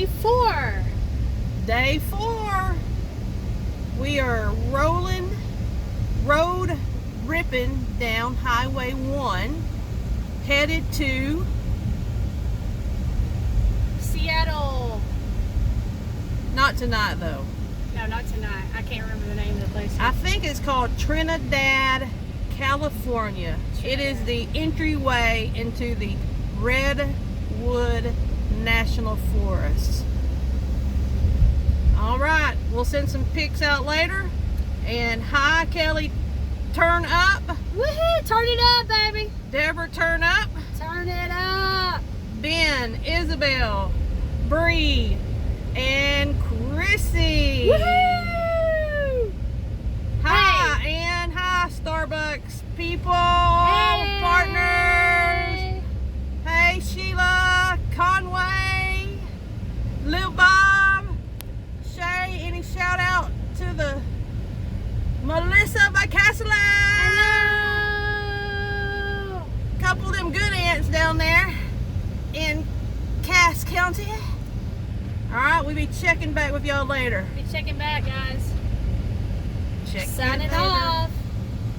Day 4. Day 4. We are road ripping down Highway 1, headed to Seattle. not tonight though. No, not tonight. I can't remember the name of the place. I think it's called Trinidad, California. It is the entryway into the Redwood National Forest. All right, we'll send some pics out later. And hi, Kelly, turn up. Woohoo! Turn it up, baby. Deborah, turn up. Turn it up. Ben, Isabel, Bree, and Chrissy. Woohoo! Hi, and hi, Starbucks people, Hey. partners. Hey, Sheila, Conway, Lil Bob, Shay. Any shout out to the Melissa by Castleton? Hello. Couple of them good aunts down there in Cass County. All right, we'll be checking back with y'all later. Be checking back, guys. Check Signing you later. off.